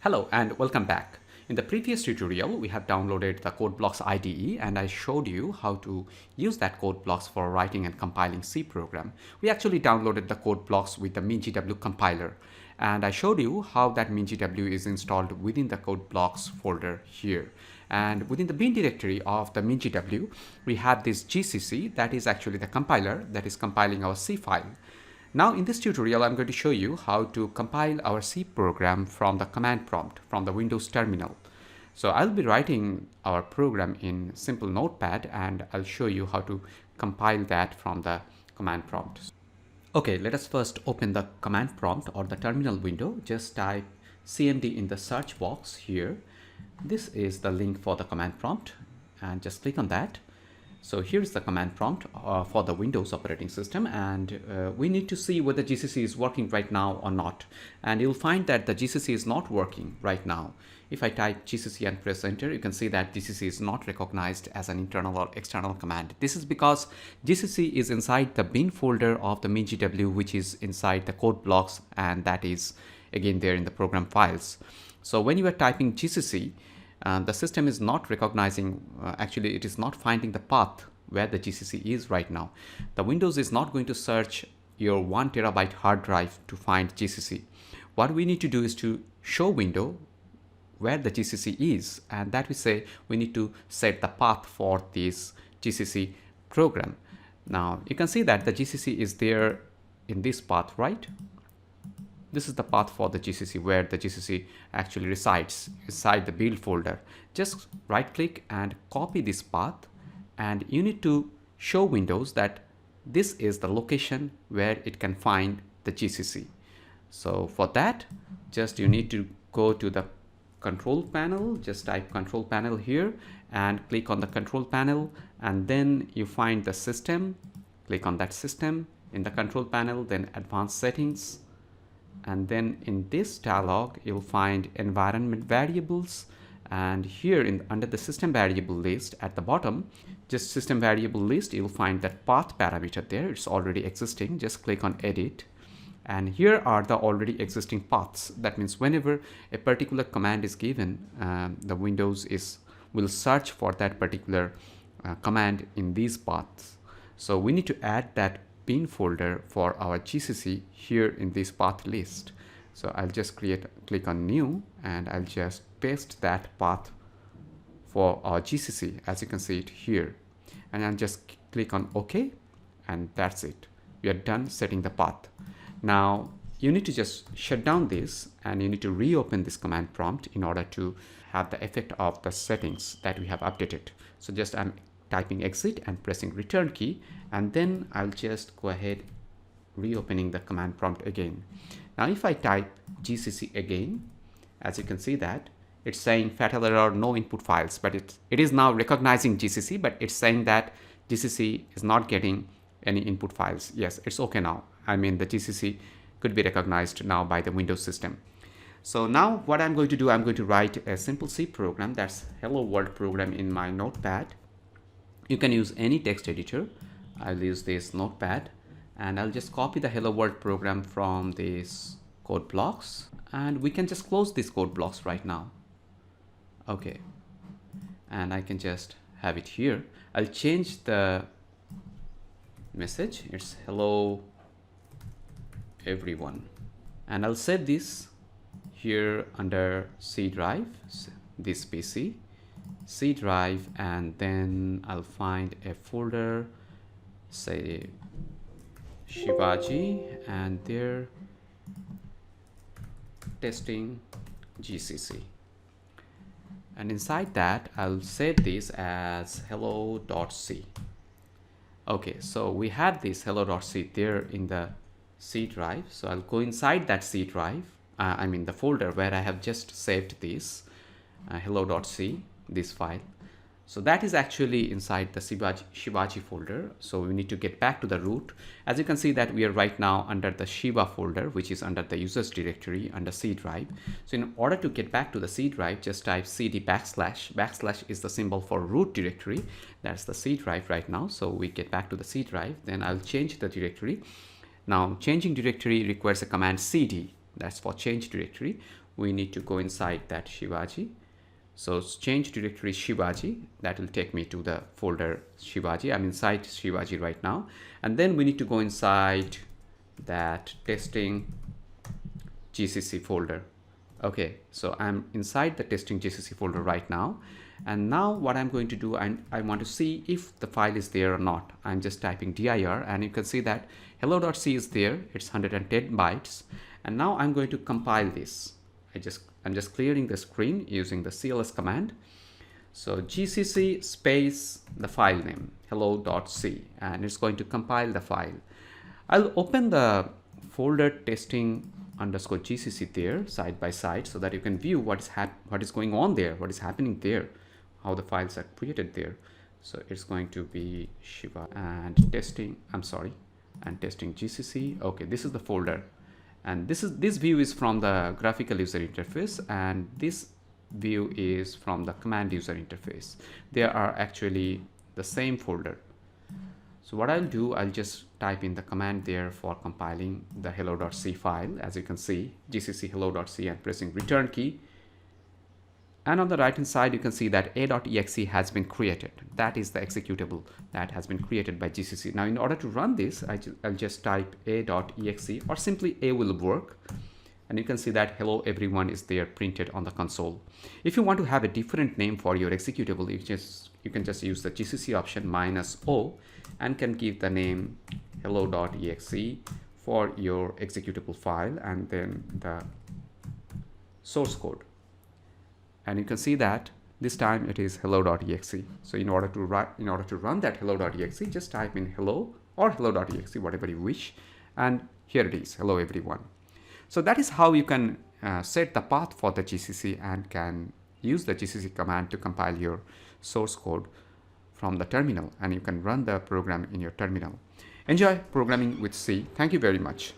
Hello and welcome back. In the previous tutorial, we have downloaded the CodeBlocks IDE and I showed you how to use that CodeBlocks for writing and compiling C program. We actually downloaded the CodeBlocks with the MinGW compiler and I showed you how that MinGW is installed within the CodeBlocks folder here. And within the bin directory of the MinGW, we have this GCC that is actually the compiler that is compiling our C file. Now in this tutorial, I'm going to show you how to compile our C program from the command prompt from the Windows terminal. So I'll be writing our program in simple notepad and I'll show you how to compile that from the command prompt. Okay, let us first open the command prompt or the terminal window. Just type CMD in the search box here. This is the link for the command prompt and just click on that. So here's the command prompt for the Windows operating system, and we need to see whether GCC is working right now or not. And you'll find that the GCC is not working right now. If I type GCC and press enter, you can see that GCC is not recognized as an internal or external command. This is because GCC is inside the bin folder of the MinGW, which is inside the code blocks, and that is again there in the program files. So when you are typing GCC, the system is not recognizing, actually it is not finding the path where the GCC is right now. The Windows is not going to search your 1 terabyte hard drive to find GCC. What we need to do is to show window where the GCC is, and that we say we need to set the path for this GCC program. Now you can see that the GCC is there in this path, right? This is the path for the GCC where the GCC actually resides inside the build folder. Just right click and copy this path, and you need to show Windows that this is the location where it can find the GCC. So for that, just you need to go to the control panel, just type control panel here and click on the control panel, and then you find the system, click on that system in the control panel, then advanced settings. And then in this dialog, you'll find environment variables. And here under the system variable list at the bottom, just system variable list, you'll find that path parameter there. It's already existing. Just click on edit. And here are the already existing paths. That means whenever a particular command is given, the Windows will search for that particular command in these paths. So we need to add that bin folder for our GCC here in this path list. So I'll just click on new, and I'll just paste that path for our GCC as you can see it here, and I'll just click on OK, and that's it. We are done setting the path. Now you need to just shut down this, and you need to reopen this command prompt in order to have the effect of the settings that we have updated. So just I'm typing exit and pressing return key, and then I'll just go ahead reopening the command prompt again. Now if I type GCC again, as you can see that it's saying fatal error, no input files, but it is now recognizing GCC, but it's saying that GCC is not getting any input files. Yes, it's okay now. I mean the GCC could be recognized now by the Windows system. So now what I'm going to do, I'm going to write a simple C program, that's hello world program, in my notepad. You can use any text editor. I'll use this notepad, and I'll just copy the hello world program from these code blocks, and we can just close these code blocks right now. Okay, and I can just have it here. I'll change the message, it's hello everyone, and I'll set this here under C drive, this PC C drive, and then I'll find a folder, say Shivaji, and there testing GCC, and inside that I'll save this as hello.c. Okay, so we have this hello.c there in the C drive, so I'll go inside that C drive, I mean the folder where I have just saved this hello.c, this file. So that is actually inside the Shivaji folder. So we need to get back to the root. As you can see that we are right now under the Shiva folder, which is under the users directory under C drive. So in order to get back to the C drive, just type cd backslash. Backslash is the symbol for root directory. That's the C drive right now. So we get back to the C drive, then I'll change the directory. Now changing directory requires a command cd, that's for change directory. we need to go inside that Shivaji. So change directory Shivaji, that will take me to the folder Shivaji. I'm inside Shivaji right now. And then we need to go inside that testing GCC folder. Okay, so I'm inside the testing GCC folder right now. And now what I'm going to do, I want to see if the file is there or not. I'm just typing dir, and you can see that hello.c is there. It's 110 bytes. And now I'm going to compile this. I'm just clearing the screen using the cls command. So gcc space the file name hello.c, and it's going to compile the file. I'll open the folder testing underscore gcc there side by side so that you can view what is going on there, what is happening there, how the files are created there. So it's going to be Shiva and testing, and testing gcc. Okay, this is the folder, and this view is from the graphical user interface, and this view is from the command user interface. They are actually the same folder. So what I'll do, I'll just type in the command there for compiling the hello.c file. As you can see, gcc hello.c, and pressing return key. And on the right hand side, you can see that a.exe has been created. That is the executable that has been created by GCC. Now, in order to run this, I'll just type a.exe, or simply a will work. And you can see that hello everyone is there printed on the console. If you want to have a different name for your executable, you can just use the GCC option -o, and can give the name hello.exe for your executable file, and then the source code. And you can see that this time it is hello.exe. So in order to run that hello.exe, just type in hello or hello.exe, whatever you wish, and here it is, hello everyone. So that is how you can set the path for the GCC, and can use the GCC command to compile your source code from the terminal, and you can run the program in your terminal. Enjoy programming with C. Thank you very much.